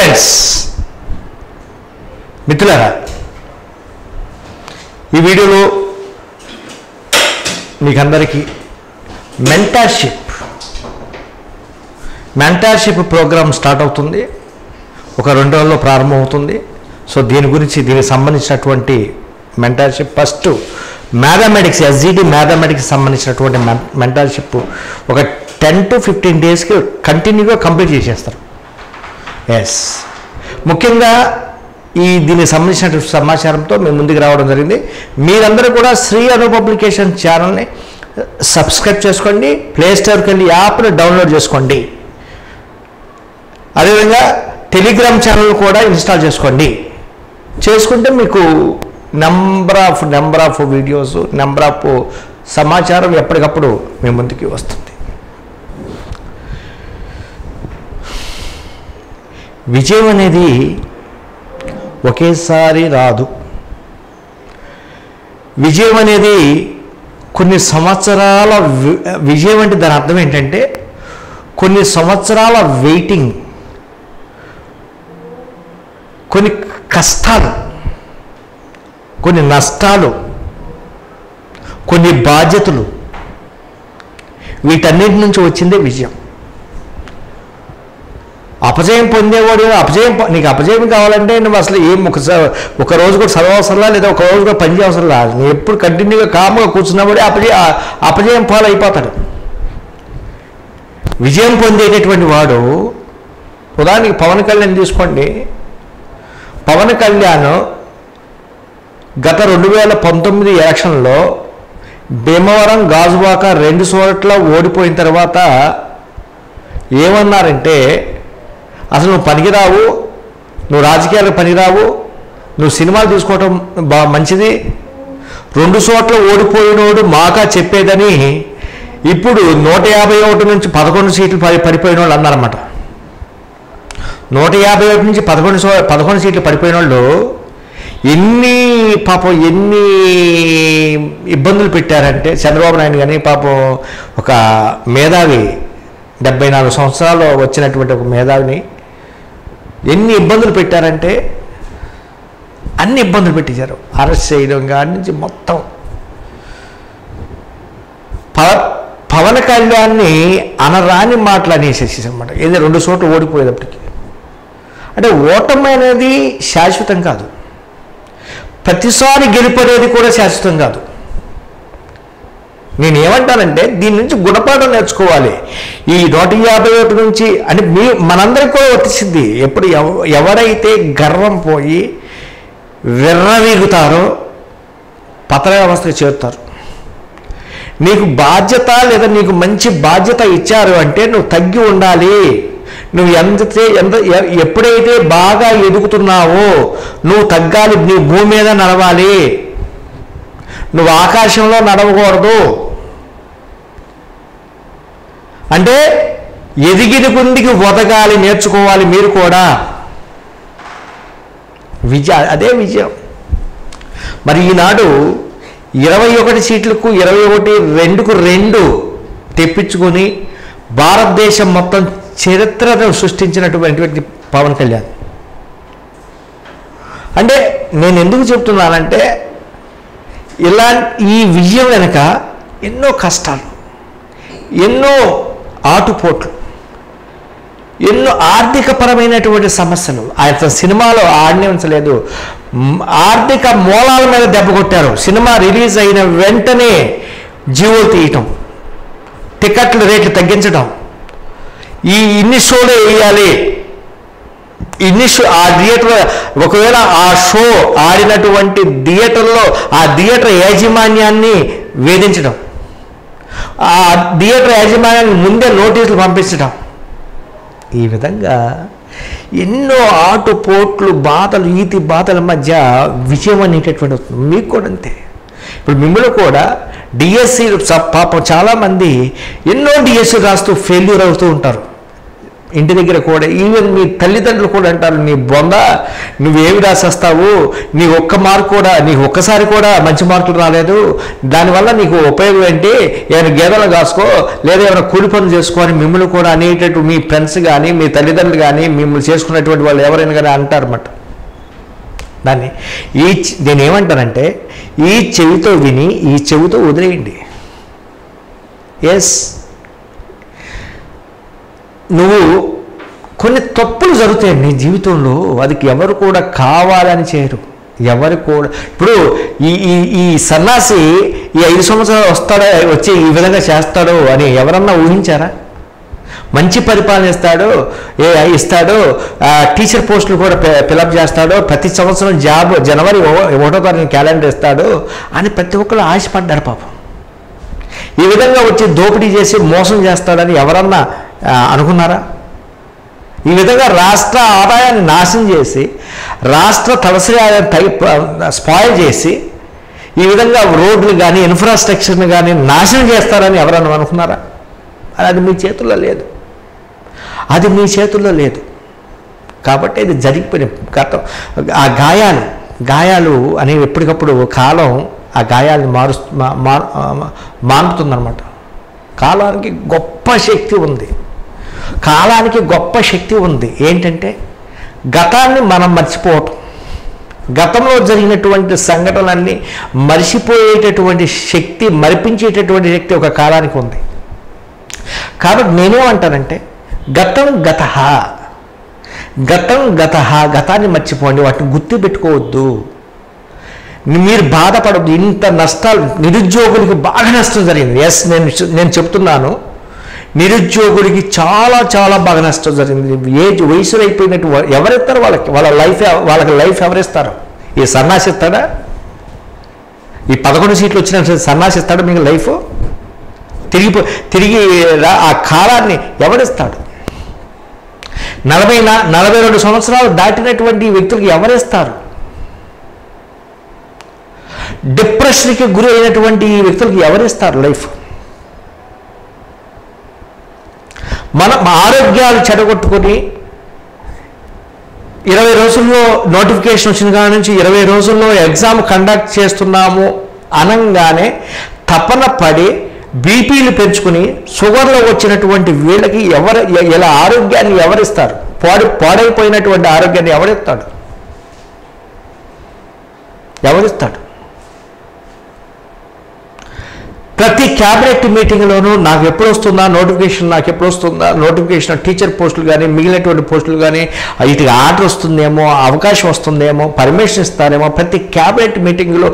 Friends, మిత్రులారా, ఈ వీడియోలో మీకందరికీ మెంటర్షిప్ ప్రోగ్రామ్ స్టార్ట్ అవుతుంది. ఒక 2 రోజుల్లో ప్రారంభమవుతుంది. సో దీనికి సంబంధించినటువంటి mentorship first mathematics, SGT mathematics సంబంధించినటువంటి మెంటర్షిప్ ఒక 10 to 15 డేస్కి కంటిన్యూగా కంప్లీట్ చేసేస్తారు. ముఖ్యంగా దీనికి సంబంధించిన సమాచారంతో మేము ముందుకు రావడం జరిగింది. మీరందరూ కూడా శ్రీ అను పబ్లికేషన్ ఛానల్ని సబ్స్క్రైబ్ చేసుకోండి. ప్లేస్టోర్కి వెళ్ళి యాప్ని డౌన్లోడ్ చేసుకోండి. అదేవిధంగా టెలిగ్రామ్ ఛానల్ కూడా ఇన్స్టాల్ చేసుకుంటే మీకు number of videos, number of సమాచారం ఎప్పటికప్పుడు మీ ముందుకి వస్తుంది. విజయం అనేది ఒకేసారి రాదు. విజయం అనేది కొన్ని సంవత్సరాల విజయం అంటే దాని అర్థం ఏంటంటే కొన్ని సంవత్సరాల వెయిటింగ్, కొన్ని కష్టాలు, కొన్ని నష్టాలు, కొన్ని బాధ్యతలు, వీటన్నిటి నుంచి వచ్చిందే విజయం. అపజయం పొందేవాడు నీకు అపజయం కావాలంటే నువ్వు అసలు ఒక రోజు కూడా చదవవసరంలా, లేదా ఒక రోజు కూడా పని చేయవసరంలా. నువ్వు ఎప్పుడు కంటిన్యూగా కామ్గా కూర్చున్నవాడే అపజయం పాలైపోతాడు. విజయం పొందేటటువంటి వాడు, ఉదాహరణకి పవన్ కళ్యాణ్ తీసుకోండి. పవన్ కళ్యాణ్ గత 2019 ఎలక్షన్లో భీమవరం, గాజువాక 2 చోట్ల ఓడిపోయిన తర్వాత ఏమన్నారంటే, అసలు నువ్వు పనికిరావు, నువ్వు రాజకీయాలకు పనికిరావు, నువ్వు సినిమాలు తీసుకోవటం మంచిది, 2 చోట్ల ఓడిపోయినోడు మాకా చెప్పేదని ఇప్పుడు 151 నుంచి 11 సీట్లు పడిపోయిన వాళ్ళు అన్నారన్నమాట. 151 నుంచి 11 సీట్లు పడిపోయిన వాళ్ళు ఎన్ని ఇబ్బందులు పెట్టారంటే, చంద్రబాబు నాయుడు కానీ పాపం ఒక మేధావి, 74 సంవత్సరాలు వచ్చినటువంటి ఒక మేధావిని ఎన్ని ఇబ్బందులు పెట్టారంటే అన్ని ఇబ్బందులు పెట్టేశారు. అరెస్ట్ చేయడం కాడి నుంచి మొత్తం. పవన్ కళ్యాణ్ని అనరాని మాటలు అనేసేసారన్నమాట. ఏదో 2 చోట్ల ఓడిపోయేటప్పటికి. అంటే ఓటమి అనేది శాశ్వతం కాదు, ప్రతిసారి గెలుపనేది కూడా శాశ్వతం కాదు. నేనేమంటానంటే దీని నుంచి గుణపాఠం నేర్చుకోవాలి. ఈ 151 నుంచి అంటే మనందరికీ కూడా వర్తిస్తుంది. ఎప్పుడు ఎవరైతే గర్వం పోయి విర్రవీగుతారో పతన వ్యవస్థకు చేరుతారు. నీకు బాధ్యత లేదా నీకు మంచి బాధ్యత ఇచ్చారు అంటే నువ్వు తగ్గి ఉండాలి. నువ్వు ఎప్పుడైతే బాగా ఎదుగుతున్నావో నువ్వు తగ్గాలి. నీ భూమి మీద నడవాలి, నువ్వు ఆకాశంలో నడవకూడదు. అంటే ఎదిగిన కొందికి ఒదగాలి, నేర్చుకోవాలి మీరు కూడా. అదే విజయం. మరి ఈనాడు 21 సీట్లకు 21-2కు 2 తెప్పించుకొని భారతదేశం మొత్తం చరిత్రను సృష్టించినటువంటి పవన్ కళ్యాణ్. అంటే నేను ఎందుకు చెప్తున్నానంటే ఈ విజయం వెనక ఎన్నో కష్టాలు, ఎన్నో ఆటుపోట్లు, ఎన్నో ఆర్థికపరమైనటువంటి సమస్యలు. ఆయన సినిమాలో ఆడనించలేదు, ఆర్థిక మూలాల మీద దెబ్బ కొట్టారు. సినిమా రిలీజ్ అయిన వెంటనే జీవోలు తీయటం, టికెట్ల రేట్లు తగ్గించడం, ఇన్ని షోలు వేయాలి, ఆ థియేటర్ ఒకవేళ ఆ షో ఆడినటువంటి థియేటర్లో ఆ థియేటర్ యాజమాన్యాన్ని వేధించడం, ఆ థియేటర్ యాజమాన్యాన్ని ముందే నోటీసులు పంపించడం, ఈ విధంగా ఎన్నో ఆటుపోట్లు, బాధలు, ఈతి బాధల మధ్య విజయం అనేటటువంటి అవుతుంది. మీకు కూడా అంతే. ఇప్పుడు మిమ్మల్ని కూడా డిఎస్సి పాపం చాలామంది ఎన్నో డిఎస్సి రాస్తూ ఫెయిల్యూర్ అవుతూ ఉంటారు. ఇంటి దగ్గర కూడా ఈవెన్ మీ తల్లిదండ్రులు కూడా అంటారు, నీ బొంద నువ్వేమి రాసేస్తావు, నీ ఒక్క మార్కు కూడా, నీకు ఒక్కసారి కూడా మంచి మార్కులు రాలేదు, దానివల్ల నీకు ఉపయోగం ఏంటి, ఏమైనా గేదెలు కాసుకో లేదా ఏమైనా కూలి పనులు చేసుకో అని మిమ్మల్ని కూడా అనేటట్టు మీ ఫ్రెండ్స్ కానీ మీ తల్లిదండ్రులు కానీ మిమ్మల్ని చేసుకున్నటువంటి వాళ్ళు ఎవరైనా కానీ అంటారన్నమాట. దాన్ని నేనేమంటానంటే ఈ చెవితో విని ఈ చెవితో వదిలేయండి. ఎస్, నువ్వు కొన్ని తప్పులు జరుగుతాయి నీ జీవితంలో, అదికి ఎవరు కూడా కావాలని చేయరు, ఎవరు కూడా. ఇప్పుడు ఈ ఈ ఈ సన్నాసి ఈ 5 సంవత్సరాలు వచ్చి ఈ విధంగా చేస్తాడు అని ఎవరన్నా ఊహించారా? మంచి పరిపాలన ఇస్తాడు, టీచర్ పోస్టులు కూడా ఫిలప్ చేస్తాడు, ప్రతి సంవత్సరం జాబ్ జనవరి 1వ తారీఖున క్యాలెండర్ ఇస్తాడు అని ప్రతి ఒక్కరు ఆశపడ్డారు పాపం. ఈ విధంగా వచ్చి దోపిడీ చేసి మోసం చేస్తాడని ఎవరన్నా అనుకున్నారా? ఈ విధంగా రాష్ట్ర ఆదాయాన్ని నాశనం చేసి రాష్ట్ర తలసరి ఆదాయాన్ని స్పాయిల్ చేసి ఈ విధంగా రోడ్లు కానీ ఇన్ఫ్రాస్ట్రక్చర్ని కానీ నాశనం చేస్తారని ఎవరన్నా అనుకున్నారా? అది మీ చేతుల్లో లేదు, అది మీ చేతుల్లో లేదు. కాబట్టి ఇది జరిగిపోయిన గతం. ఆ గాయాలు అనేవి ఎప్పటికప్పుడు కాలం ఆ గాయాలను మానుపుతుందన్నమాట. కాలానికి గొప్ప శక్తి ఉంది. ఏంటంటే గతాన్ని మనం మర్చిపోవటం, గతంలో జరిగినటువంటి సంఘటనలన్నీ మర్చిపోయేటటువంటి శక్తి, మరిపించేటటువంటి శక్తి ఒక కాలానికి ఉంది. కాబట్టి నేనేమంటానంటే గతాన్ని మర్చిపోండి, వాటిని గుర్తుపెట్టుకోవద్దు, మీరు బాధపడద్దు. ఇంత నష్టాలు నిరుద్యోగులకి బాగా నష్టం జరిగింది. ఎస్, నేను చెప్తున్నాను, నిరుద్యోగులకి చాలా చాలా బాగా నష్టం జరిగింది. వయసులో అయిపోయినట్టు ఎవరిస్తారు వాళ్ళకి లైఫ్ ఎవరిస్తారు? ఈ సన్నాసి ఇస్తాడా? ఈ 11 సీట్లు వచ్చిన సన్నాసి ఇస్తాడా మీకు లైఫ్? తిరిగి ఆ కాలాన్ని ఎవరిస్తాడు? 42 సంవత్సరాలు దాటినటువంటి వ్యక్తులకు ఎవరిస్తారు? డిప్రెషన్కి గురి అయినటువంటి వ్యక్తులకు ఎవరిస్తారు లైఫ్? మన ఆరోగ్యాలు చెడగొట్టుకొని 20 రోజుల్లో నోటిఫికేషన్ వచ్చిన కాడ నుంచి 20 రోజుల్లో ఎగ్జామ్ కండక్ట్ చేస్తున్నాము అనంగానే తపన పడి బీపీలు పెంచుకుని షుగర్లో వచ్చినటువంటి వీళ్ళకి ఇలా ఆరోగ్యాన్ని ఎవరిస్తారు? పాడైపోయినటువంటి ఆరోగ్యాన్ని ఎవరిస్తాడు? ప్రతి క్యాబినెట్ మీటింగ్లోనూ నాకు ఎప్పుడు వస్తుందా నోటిఫికేషన్ టీచర్ పోస్టులు కానీ మిగిలినటువంటి పోస్టులు కానీ వీటికి ఆర్డర్ వస్తుందేమో, అవకాశం వస్తుందేమో, పర్మిషన్ ఇస్తారేమో, ప్రతి క్యాబినెట్ మీటింగ్లో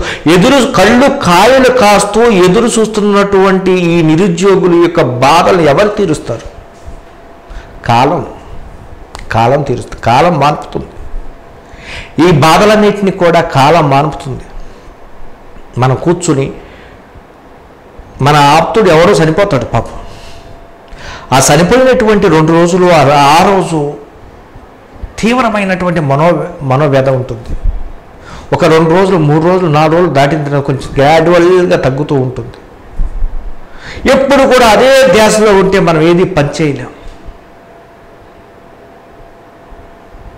కళ్ళు కాయలు కాస్తూ ఎదురు చూస్తున్నటువంటి ఈ నిరుద్యోగుల యొక్క బాధలు ఎవరు తీరుస్తారు? కాలం తీరుస్తుంది, కాలం మాన్పుతుంది. ఈ బాధలన్నింటినీ కూడా కాలం మాన్పుతుంది. మనం కూర్చుని మన ఆప్తుడు ఎవరో చనిపోతాడు పాపం, ఆ చనిపోయినటువంటి 2 రోజులు ఆ రోజు తీవ్రమైనటువంటి మనోవ్యధ ఉంటుంది. ఒక 2 రోజులు 3 రోజులు 4 రోజులు దాటిన తర్వాత కొంచెం గ్రాడ్యువల్గా తగ్గుతూ ఉంటుంది. ఎప్పుడు కూడా అదే ధ్యాసలో ఉంటే మనం ఏది పని చేయలేం.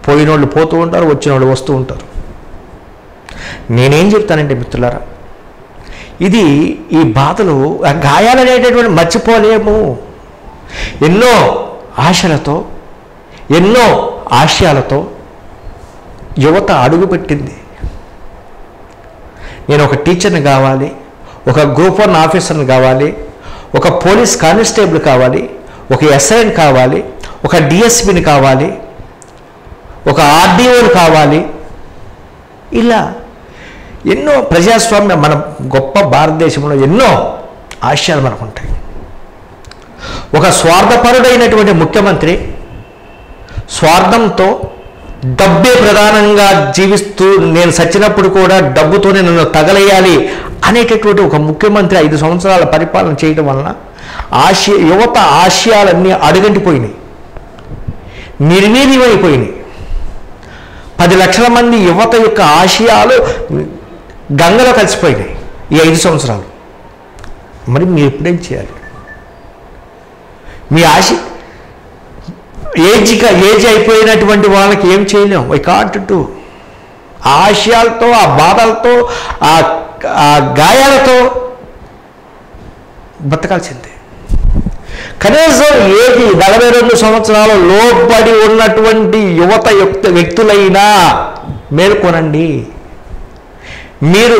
పోయిన వాళ్ళు పోతూ ఉంటారు, వచ్చిన వాళ్ళు వస్తూ ఉంటారు. నేనేం చెప్తానంటే మిత్రులారా, ఈ బాధలు, ఆ గాయాలు అనేటటువంటి మర్చిపోలేము. ఎన్నో ఆశలతో, ఎన్నో ఆశయాలతో యువత అడుగుపెట్టింది. నేను ఒక టీచర్ని కావాలి, ఒక గ్రూప్ 1 ఆఫీసర్ని కావాలి, ఒక పోలీస్ కానిస్టేబుల్ కావాలి, ఒక ఎస్ఐని కావాలి, ఒక డిఎస్పిని కావాలి, ఒక ఆర్డీఓని కావాలి. ఇలా ఎన్నో ప్రజాస్వామ్య మన గొప్ప భారతదేశంలో ఎన్నో ఆశయాలు మనకు ఉంటాయి. ఒక స్వార్థపరుడైనటువంటి ముఖ్యమంత్రి స్వార్థంతో డబ్బే ప్రధానంగా జీవిస్తూ నేను సచ్చినప్పుడు కూడా డబ్బుతోనే నన్ను తగలేయాలి అనేటటువంటి ఒక ముఖ్యమంత్రి 5 సంవత్సరాల పరిపాలన చేయడం వలన యువత ఆశయాలన్నీ అడుగంటిపోయినాయి, నిర్వీర్యమైపోయినాయి. 10 లక్షల మంది యువత యొక్క ఆశయాలు గంగలో కలిసిపోయినాయి ఈ 5 సంవత్సరాలు. మరి మీరు ఎప్పుడేం చేయాలి? మీ ఏజ్ అయిపోయినటువంటి వాళ్ళకి ఏం చేయలేం. Why can't do. ఆ ఆశయాలతో, ఆ బాధలతో, ఆ గాయాలతో బతకాల్సిందే. కనీసం ఏది 42 సంవత్సరాలు లోబడి ఉన్నటువంటి వ్యక్తులైనా మేల్కొనండి. మీరు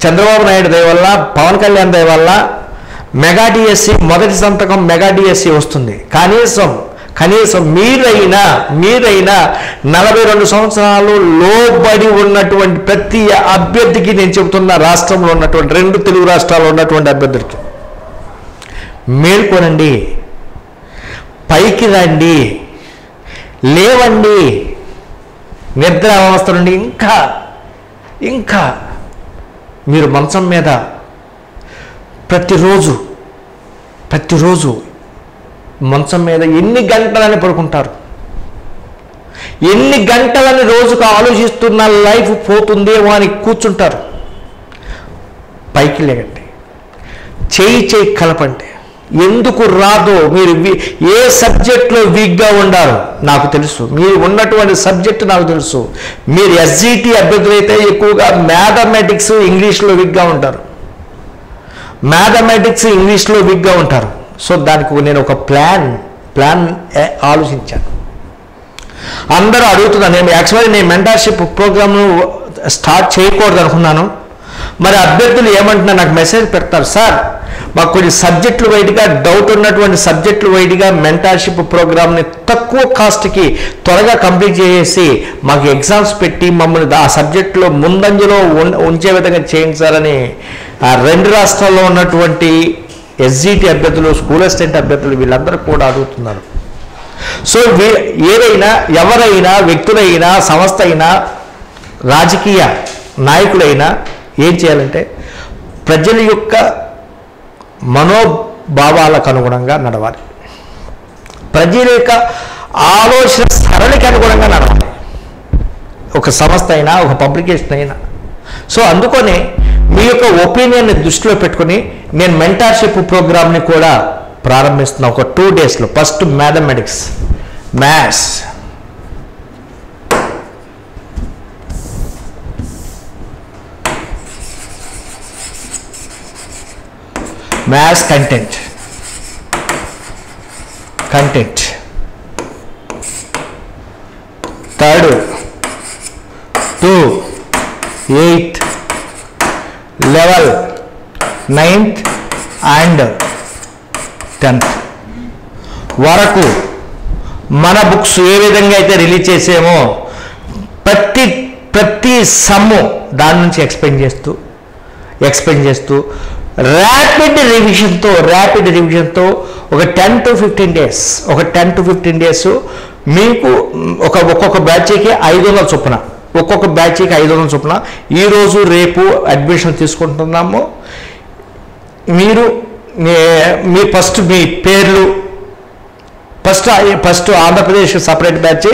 చంద్రబాబు నాయుడు దయ వల్ల, పవన్ కళ్యాణ్ దయ వల్ల మెగా డిఎస్సి మొదటి సంతకం మెగా డిఎస్సి వస్తుంది. కనీసం మీరైనా 42 సంవత్సరాలు లోబడి ఉన్నటువంటి ప్రతి అభ్యర్థికి నేను చెబుతున్న, రాష్ట్రంలో ఉన్నటువంటి 2 తెలుగు రాష్ట్రాల్లో ఉన్నటువంటి అభ్యర్థులకి మేల్కొనండి, పైకి రండి, లేవండి. నిద్ర అవస్థ నుండి ఇంకా మీరు మంచం మీద ప్రతిరోజు మంచం మీద ఎన్ని గంటలని పడుకుంటారు? ఎన్ని గంటలని రోజుకు ఆలోచిస్తున్న లైఫ్ పోతుందేమో అని కూర్చుంటారు. పైకి లేకండి, చేయి కలపండి. ఎందుకు రాదో, మీరు ఏ సబ్జెక్ట్లో వీక్గా ఉండాలో నాకు తెలుసు. మీరు ఉన్నటువంటి సబ్జెక్టు నాకు తెలుసు. మీరు ఎస్జిటి అభ్యర్థులు అయితే ఎక్కువగా మ్యాథమెటిక్స్ ఇంగ్లీష్లో వీక్గా ఉంటారు. సో దానికి నేను ఒక ప్లాన్ ఆలోచించాను. అందరూ అడుగుతున్నాను. నేను మెంటర్షిప్ ప్రోగ్రామ్ను స్టార్ట్ చేయకూడదు అనుకున్నాను. మరి అభ్యర్థులు ఏమంటున్నారు, నాకు మెసేజ్ పెడతారు, సార్ మాకు కొన్ని సబ్జెక్టులు వైడ్గా డౌట్ ఉన్నటువంటి సబ్జెక్టులు వైడ్గా మెంటర్షిప్ ప్రోగ్రామ్ని తక్కువ కాస్ట్కి త్వరగా కంప్లీట్ చేసి మాకు ఎగ్జామ్స్ పెట్టి మమ్మల్ని ఆ సబ్జెక్టులో ముందంజలో ఉంచే విధంగా చేయండి సార్ అని 2 రాష్ట్రాల్లో ఉన్నటువంటి ఎస్జిటి అభ్యర్థులు, స్కూల్ అసిస్టెంట్ అభ్యర్థులు వీళ్ళందరూ కూడా అడుగుతున్నారు. సో ఎవరైనా వ్యక్తులైనా, సంస్థ అయినా, రాజకీయ నాయకులైనా ఏం చేయాలంటే ప్రజల యొక్క మనోభావాలకు అనుగుణంగా నడవాలి. ప్రజల యొక్క ఆలోచన సరళికి అనుగుణంగా నడవాలి ఒక సంస్థ అయినా, ఒక పబ్లికేషన్ అయినా. సో అందుకనే మీ యొక్క ఒపీనియన్ని దృష్టిలో పెట్టుకుని నేను మెంటర్షిప్ ప్రోగ్రామ్ని కూడా ప్రారంభిస్తున్నా. ఒక 2 డేస్లో first mathematics, maths content 3rd 2 8 level 9th and 10th వరకు మన బుక్స్ ఏ విధంగా అయితే రిలీజ్ చేసామో ప్రతి సమ్ము దాని నుంచి ఎక్స్ప్లెయిన్ చేస్తూ ర్యాపిడ్ రివిజన్తో ఒక 10 to 15 డేస్ మీకు ఒక్కొక్క బ్యాచ్కి 500 చొప్పున ఈరోజు రేపు అడ్మిషన్ తీసుకుంటున్నాము. మీ ఫస్ట్ మీ పేర్లు ఫస్ట్ ఆంధ్రప్రదేశ్కి సపరేట్ బ్యాచ్,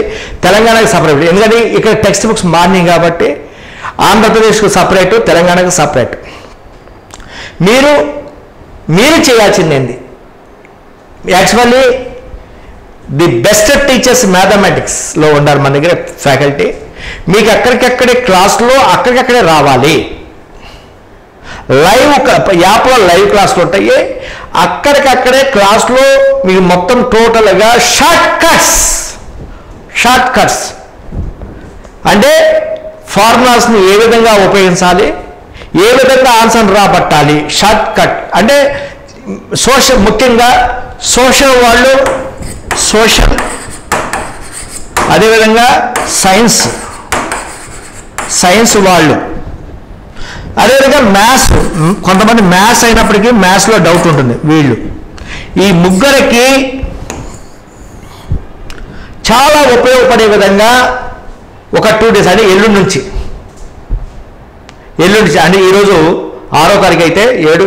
తెలంగాణకి సపరేట్. ఎందుకంటే ఇక్కడ టెక్స్ట్ బుక్స్ మార్నింగ్ కాబట్టి ఆంధ్రప్రదేశ్కు సపరేటు, తెలంగాణకు సపరేట్. మీరు చేయాల్సిందేంది, యాక్చువల్లీ ది బెస్ట్ టీచర్స్ మ్యాథమెటిక్స్లో ఉన్నారు మన దగ్గర ఫ్యాకల్టీ. మీకు అక్కడికక్కడే క్లాస్లో అక్కడికక్కడే రావాలి. యాప్లో లైవ్ క్లాసులు ఉంటాయి. అక్కడికక్కడే క్లాస్లో మీకు మొత్తం టోటల్గా షార్ట్ కట్స్ అంటే ఫార్ములాస్ని ఏ విధంగా ఉపయోగించాలి, ఏ విధంగా ఆన్సర్ రాబట్టాలి. షార్ట్ కట్ అంటే ముఖ్యంగా సోషల్ వాళ్ళు, అదేవిధంగా సైన్స్ వాళ్ళు, అదేవిధంగా మ్యాథ్స్. కొంతమంది మ్యాథ్స్ అయినప్పటికీ మ్యాథ్స్లో డౌట్ ఉంటుంది. ఈ ముగ్గురికి చాలా ఉపయోగపడే విధంగా ఒక 2 days అంటే ఎల్లుండి నుంచి అంటే ఈరోజు 6వ తారీఖు అయితే 7,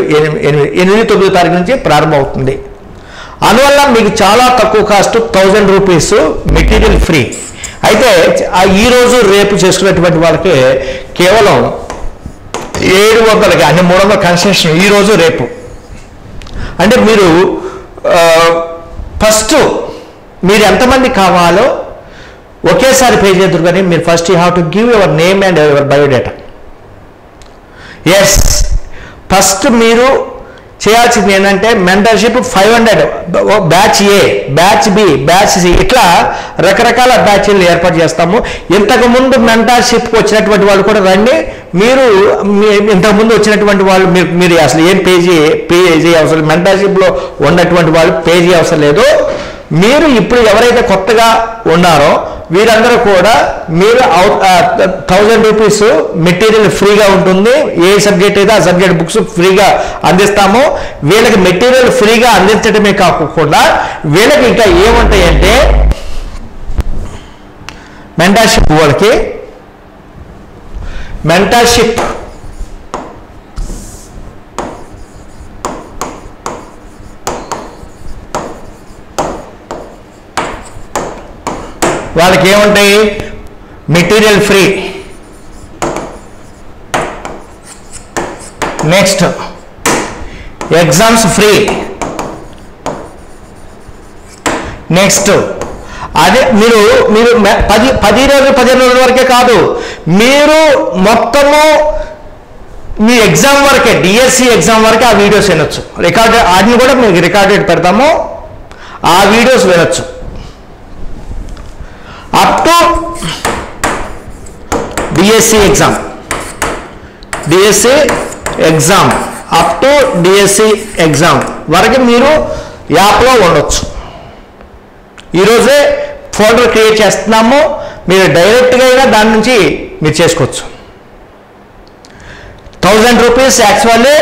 8, 9 తారీఖు నుంచి ప్రారంభం అవుతుంది. అందువల్ల మీకు చాలా తక్కువ కాస్ట్ 1000 రూపీస్ మెటీరియల్ ఫ్రీ. అయితే ఈరోజు రేపు చేసుకునేటువంటి వాళ్ళకి కేవలం 700కి, అంటే 300 కన్సెషన్ ఈరోజు రేపు. అంటే మీరు మీరు ఎంతమంది కావాలో ఒకేసారి పే చేద్దరు, కానీ మీరు first you have to give your name and your biodata. Yes, first మీరు చేయాల్సింది ఏంటంటే mentorship 500, batch A, batch B, batch C, ఇట్లా రకరకాల బ్యాచ్లు ఏర్పాటు చేస్తాము. ఇంతకుముందు మెంటర్షిప్కి వచ్చినటువంటి వాళ్ళు కూడా రండి. మీరు ఇంతకుముందు వచ్చినటువంటి వాళ్ళు మీరు అసలు ఏం పే చేయ అవసరం, మెంటర్షిప్లో ఉన్నటువంటి వాళ్ళు పే చేయ అవసరం లేదు. మీరు ఇప్పుడు ఎవరైతే కొత్తగా ఉన్నారో వీరందరూ కూడా మీరు 1000 రూపీస్ మెటీరియల్ ఫ్రీగా ఉంటుంది. ఏ సబ్జెక్ట్ అయితే ఆ సబ్జెక్ట్ బుక్స్ ఫ్రీగా అందిస్తాము. వీళ్ళకి మెటీరియల్ ఫ్రీగా అందించడమే కాకుండా వీళ్ళకి ఇంకా ఏముంటాయంటే మెంటర్షిప్, వాళ్ళకి మెంటర్షిప్ వాళ్ళకి ఏముంటాయి, material free. Next exams free. Next అదే మీరు 10 రోజులు 15 రోజుల వరకే కాదు, మీరు మొత్తము మీ ఎగ్జామ్ వరకే, డిఎస్సి ఎగ్జామ్ వరకే ఆ వీడియోస్ వినొచ్చు. రికార్డెడ్, వాటిని కూడా మీకు రికార్డెడ్ పెడతాము, ఆ వీడియోస్ వినొచ్చు. Up to DSC exam, up to DSC exam వరకు మీరు యాప్లో ఉండొచ్చు. ఈరోజే ఫోల్డర్ క్రియేట్ చేస్తున్నాము, మీరు డైరెక్ట్గా అయినా దాని నుంచి మీరు చేసుకోవచ్చు. 1000 రూపీస్ యాక్చువల్లీ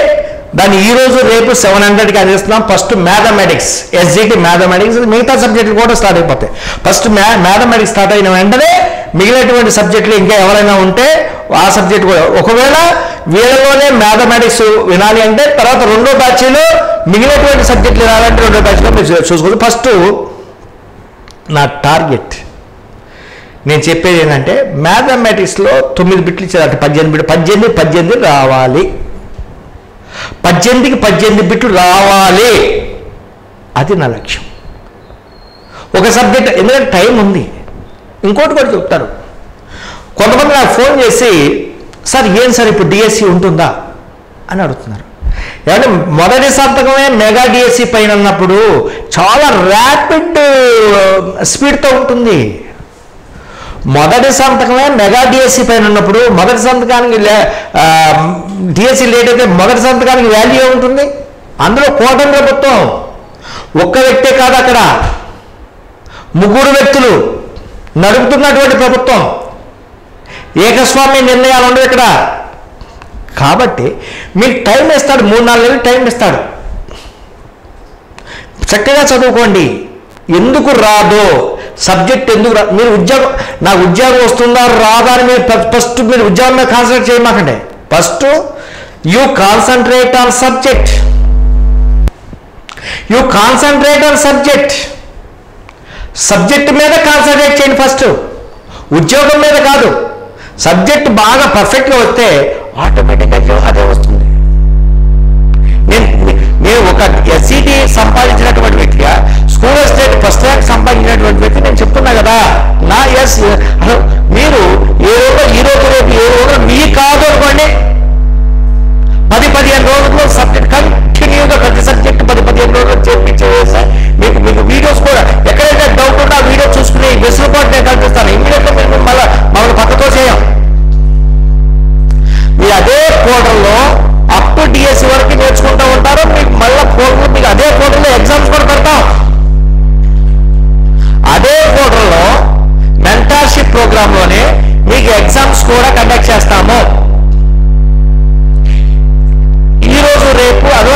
దాన్ని ఈరోజు రేపు 700కి అందిస్తున్నాం. ఫస్ట్ మ్యాథమెటిక్స్, ఎస్జిటి మ్యాథమెటిక్స్, మిగతా సబ్జెక్టులు కూడా స్టార్ట్ అయిపోతాయి. ఫస్ట్ మ్యాథమెటిక్స్ స్టార్ట్ అయిన వెంటనే మిగిలినటువంటి సబ్జెక్టులు ఇంకా ఎవరైనా ఉంటే ఆ సబ్జెక్ట్ కూడా, ఒకవేళ వీళ్ళలోనే మ్యాథమెటిక్స్ వినాలి అంటే తర్వాత 2వ బ్యాచ్లో మిగిలినటువంటి సబ్జెక్టులు వినాలంటే 2వ బ్యాచ్లో మీరు చూసుకోవచ్చు. ఫస్ట్ నా టార్గెట్ నేను చెప్పేది ఏంటంటే మ్యాథమెటిక్స్లో 9 బిట్లు ఇచ్చారు, 18 రావాలి, 18కి 18 బిట్లు రావాలి, అది నా లక్ష్యం. ఒక సబ్జెక్ట్, ఎందుకంటే టైం ఉంది. ఇంకోటి కూడా చెప్తారు, కొంతమంది నాకు ఫోన్ చేసి సార్ ఏం సార్ ఇప్పుడు డిఎస్సి ఉంటుందా అని అడుగుతున్నారు. ఏమంటే మొదటి సంతకమే మెగా డిఎస్సి పైన ఉన్నప్పుడు చాలా ర్యాపిడ్ స్పీడ్తో ఉంటుంది. మొదటి సంతకమే మెగా డిఎస్సి పైన ఉన్నప్పుడు మొదటి సంతకానికి డిఎస్సి లేట్ అయితే మొదటి సంతకానికి వాల్యూ ఉంటుంది. అందులో కూటమి ప్రభుత్వం ఒక్క వ్యక్తే కాదు, అక్కడ 3 వ్యక్తులు నడుపుతున్నటువంటి ప్రభుత్వం, ఏకస్వామ్య నిర్ణయాలు ఉండవు ఇక్కడ. కాబట్టి మీకు టైం ఇస్తాడు, 3-4 నెలలు టైం ఇస్తాడు. చక్కగా చదువుకోండి. ఎందుకు రాదో సబ్జెక్ట్ ఎందుకు మీరు నాకు ఉద్యోగం వస్తుందా రాదా అని మీరు ఫస్ట్ మీరు ఉద్యోగం మీద కాన్సన్ట్రేట్ చేయమాకండి. First you concentrate on subject, subject మీద కాన్సన్ట్రేట్ చేయండి. ఫస్ట్ ఉద్యోగం మీద కాదు. సబ్జెక్ట్ బాగా పర్ఫెక్ట్గా వస్తే ఆటోమేటిక్గా అదే వస్తుంది. నేను ఒక ఎస్సిటి సంపాదించినటువంటి వ్యక్తిగా, స్కూల్ స్టేట్ ఫస్ట్ ర్యాంక్ సంపాదించినటువంటి వ్యక్తి నేను చెప్తున్నా కదా. నా మీరు ఈ రోజు రేపు ఏ రోజు మీ కాదు అనుకోండి, 10-15 రోజుల్లో సబ్జెక్ట్ కంటిన్యూగా ప్రతి సబ్జెక్ట్ 10-15 రోజులు చేయించేసి మీకు వీడియోస్ కూడా ఎక్కడైతే డౌట్ ఉంటే ఆ వీడియో చూసుకుని వెసులుబాటు నేను కల్పిస్తాను. ఇమ్మీడియట్గా మేము మమ్మల్ని పక్కతో చేయం. మీరు అదే పోర్టల్లో అప్ టు డిఎస్సి వరకు నేర్చుకుంటూ ఉంటారు. మీకు మళ్ళీ మీకు అదే పోర్టల్లో ఎగ్జామ్స్ కూడా పెడతాం. అదే పోర్టల్లో మెంటర్షిప్ ప్రోగ్రాంలోనే మీకు ఎగ్జామ్స్ కూడా కండక్ట్ చేస్తాము. ఈరోజు రేపు అదో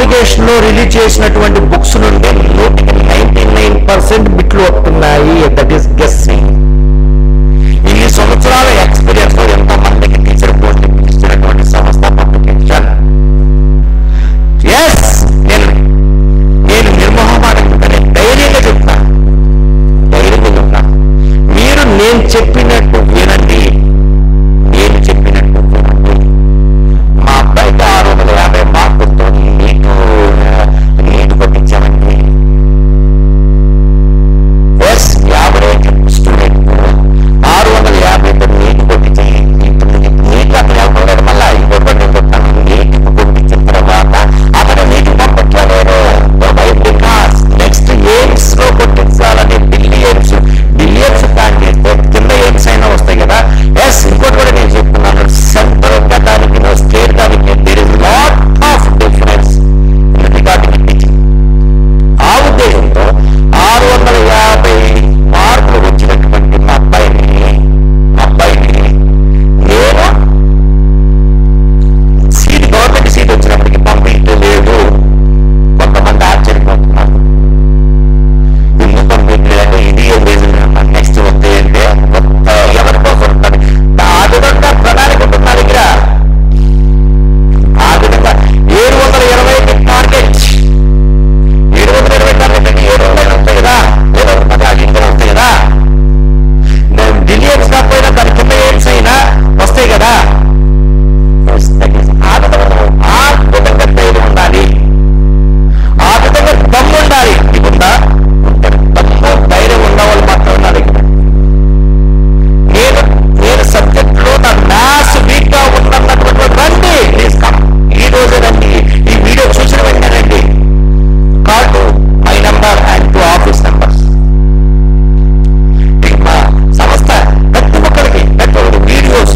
పబ్లికేషన్లో రిలీజ్ చేసినటువంటి బుక్స్ నుండి 99% బిట్లు వస్తున్నాయి. That is guessing. ఇన్ని సంవత్సరాల ఎక్స్పీరియన్స్ లో ఎంతో మందికి టీచర్ పోస్ట్ ఇచ్చినటువంటి సంస్థ పబ్లికేషన్. ఎస్, నేను నిర్మోహమాటంగానే ధైర్యంగా చెప్తాను. మీరు నేను చెప్పినట్టు వినండి. నేను చెప్పినట్టు వినండి. మా అబ్బాయికి 650 మార్కులతో నీటు కొట్టించామండి. ఎస్, 50 స్టూడెంట్ 650తో నీటు కొట్టించి నీటి అక్కడ వెళ్ళడం వల్ల ఇంకొకటి నేను కొట్టాను. నీటికి కొట్టించిన తర్వాత అక్కడ నీటి పంపట్లేదు. బికాస్ నెక్స్ట్ ఎయిమ్స్ లో కొట్టించాలని బిలియన్స్ కానీ కింద ఎయిమ్స్ అయినా వస్తాయి కదా. ఎస్, ఇంకోటి కూడా నేను చెప్తున్నాను. సెంట్రల్ దానికి స్టేట్ దానికి there is lot of difference regarding teaching. ఆ ఉద్దేశంతో 650 మార్కులు వచ్చినటువంటి మా అబ్బాయిని నేను గవర్నమెంట్ సీట్ వచ్చినప్పటికీ పంపించలేదు. కొంతమంది ఆశ్చర్యపోతున్నారు, ఎందుకు పంపించలేదంటే ఇది రీజన్. నెక్స్ట్ వస్తే అంటే ఎవరి కోసం ఉంటుంది. ఆ విధంగా ప్రణాళిక ఉంటుంది నా దగ్గర. ఆ విధంగా 720 టార్గెట్, 720 టార్గెట్ అంటే 700 వస్తాయి కదా, 710 వస్తాయి కదా. బిలియన్స్ కాకపోయినా దాని కింద ఎయిమ్స్ అయినా వస్తాయి కదా. ఆ విధంగా ధైర్యం ఉండాలి, ఆ విధంగా దమ్ము ఉండాలి. ఇప్పుడా దమ్ము ధైర్యం ఉన్నవాళ్ళు మాత్రం ఉండాలి. నేను సబ్జెక్ట్ లో నా మ్యాథ్స్ వీక్ గా ఉన్నటువంటి రండి, ఈ రోజు రండి. ఈ వీడియో చూసిన వెంటనే call to my number and to office numbers. మా సంస్థ ప్రతి ఒక్కరికి వీడియోస్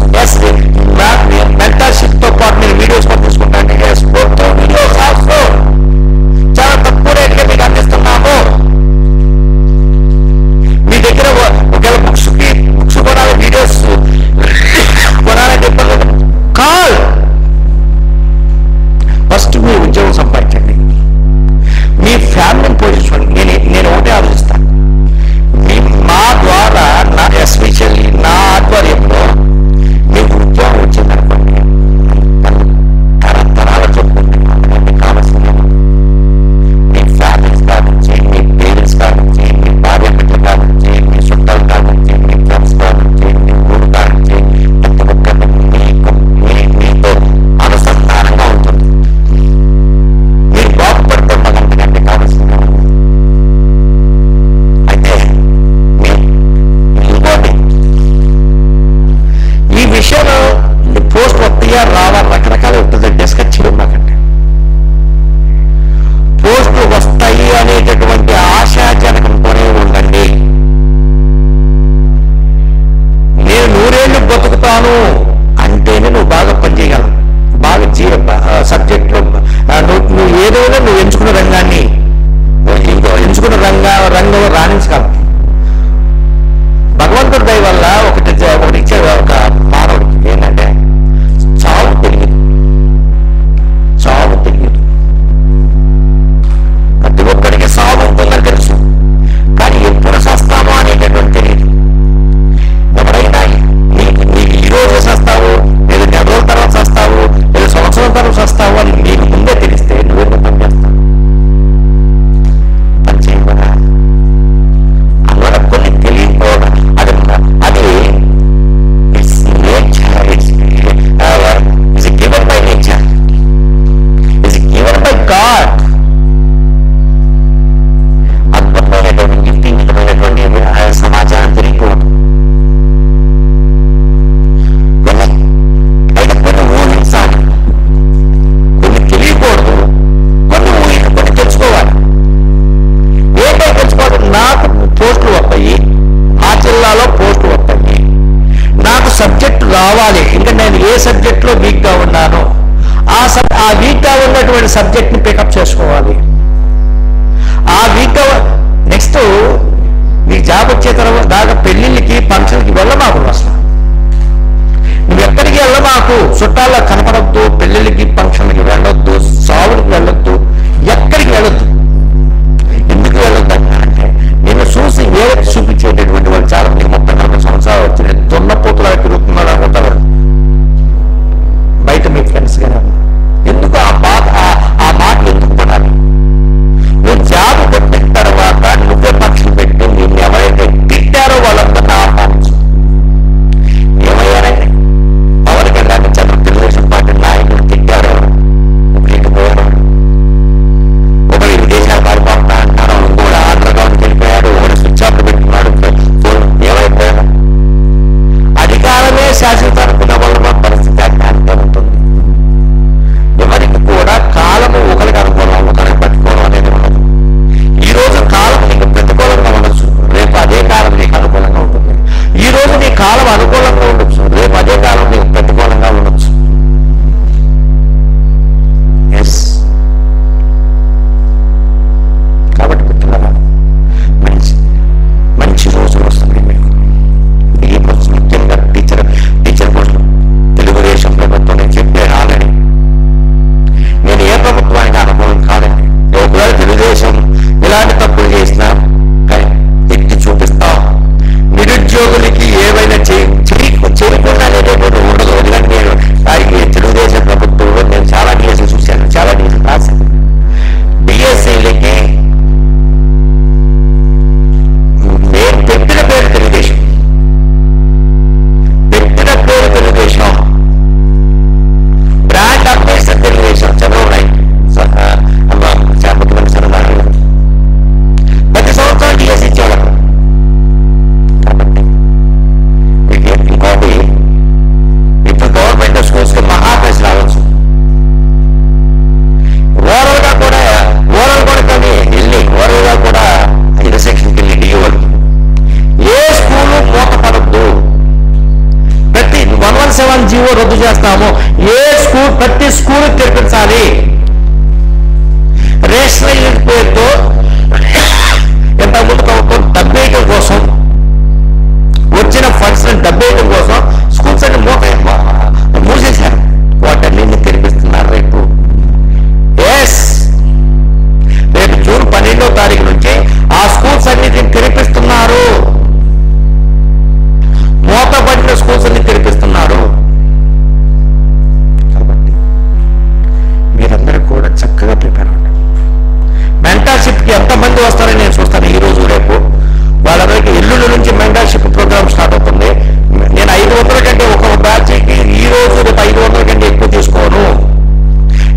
మెంటర్షిప్ తో పాటు నేను వీడియోస్ తీసుకుంటాను. వీడియోస్ ఆల్సో చాలా తక్కువ రేట్గా మీకు అందిస్తున్నాము. మీ దగ్గర ఒకవేళ బుక్స్ కొనాలి, వీడియోస్ కొనాలంటే కాల్. ఫస్ట్ మీ ఉద్యోగం సంపాదించండి, మీ ఫ్యామిలీని పోషించుకోండి. నేను ఒకటే ఆలోచిస్తాను, మా ద్వారా ఎస్పెషల్లీ నా ఆధ్వర్యంలో మీకు ఉద్యోగం వచ్చిందనుకోండి, తరతరాల చెప్పుకుంటున్నాను. కావాల్సిన మీ ఫ్యామిలీస్ కావచ్చు, మీ పేరెంట్స్ కావచ్చు, మీ భార్య బిడ్డలు కావచ్చు, మీ చుట్టాలు కావచ్చు, మీ ఫ్రెండ్స్ కావచ్చు, మీ ఊరు కావచ్చు, ప్రతి ఒక్కరిని మీతో అనుసంధానంగా ఉంటుంది. మీరు బాగుపడితే మగంతకంటే కావాల్సిన అయితే ఈ విషయంలో పోస్ట్ వస్తాయా రావా రకరకాల ఉంటుంది. డిస్కస్ చేయడం నాకంటే పోస్టులు వస్తాయి అనేటటువంటి ఆశాజనకంతోనే ఉండండి. నేను 100 ఏళ్ళు బతుకుతాను అంటేనే నువ్వు బాగా పనిచేయగలవు. బాగా సబ్జెక్ట్లో నువ్వు ఏదైనా నువ్వు ఎంచుకున్న రంగాన్ని ఎంచుకున్న రంగంలో రాణించగలవు. భగవంతుడి దయ వల్ల ఒకటి ఇచ్చాడు ఒక మానవుడికి, ఏంటంటే చావు తెలియదు. ప్రతి ఒక్కడికి సావు ఉంటుందని తెలుసు, కానీ ఎప్పుడు సస్తామో అనేటటువంటి తెలియదు. ఎవరైనా నీకు ఈ రోజు సస్తావు, లేదు 2 రోజుల తర్వాత సస్తావు, లేదు సంవత్సరం తర్వాత సస్తావు అని నీకు ముందే తెలిస్తే నువ్వెందుకు పని చేస్తావు? పని చేయకుండా అందువల్ల కొన్ని తెలియకపోవడం అది it's nature, it's given by nature, it's given by God. అద్భుతమైనటువంటి గిఫ్టింగ్ సమాచారం తెలియకూడదు. అయితే కొన్ని ఊహించాలి, కొన్ని తెలియకూడదు, కొన్ని తెలుసుకోవాలి. ఏంటో తెలుసుకోవాలి. నాకు పోస్టులు వస్తాయి, మా జిల్లాలో పోస్టులు వస్తాయి, నాకు సబ్జెక్టు రావాలి. ఇంకా నేను ఏ సబ్జెక్ట్లో వీక్గా ఉన్నానో ఆ వీక్గా ఉన్నటువంటి సబ్జెక్ట్ని పికప్ చేసుకోవాలి. ఆ వీక్గా నెక్స్ట్ నీకు జాబ్ వచ్చే తర్వాత దాకా పెళ్ళిళ్ళకి ఫంక్షన్కి వెళ్ళమాకు. అసలు నువ్వు ఎక్కడికి వెళ్ళమాకు. చుట్టాల్లో కనపడద్దు, పెళ్ళిళ్ళకి ఫంక్షన్కి వెళ్ళొద్దు, సావుడికి వెళ్ళొద్దు, ఎంతమంది వస్తారని నేను చూస్తాను ఈ రోజు రేపు. వాళ్ళందరికీ ఎల్లుండి నుంచి మెంటర్షిప్ ప్రోగ్రామ్ స్టార్ట్ అవుతుంది. నేను 500 కంటే ఒక బ్యాచ్కి ఈ రోజు రేపు 500 కంటే ఎక్కువ తీసుకోను.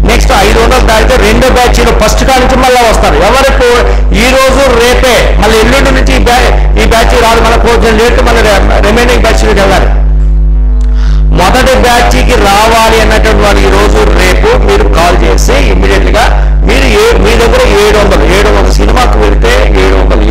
నెక్స్ట్ 500 దాటితే రెండో బ్యాచ్లో ఫస్ట్ కాడ నుంచి మళ్ళీ వస్తారు. ఎవరికి ఈ రోజు రేపే, మళ్ళీ ఎల్లుండి నుంచి ఈ బ్యాచ్ రాదు, మళ్ళీ కొంచెం లేట్ మళ్ళీ రిమైనింగ్ బ్యాచ్లోకి వెళ్ళాలి. మొదటి బ్యాచ్కి రావాలి అన్నటువంటి వాళ్ళు ఈ రోజు రేపు మీరు కాల్ చేసి ఇమ్మీడియట్గా మీరు మీ దగ్గర 700 సినిమాకు వెళ్తే 700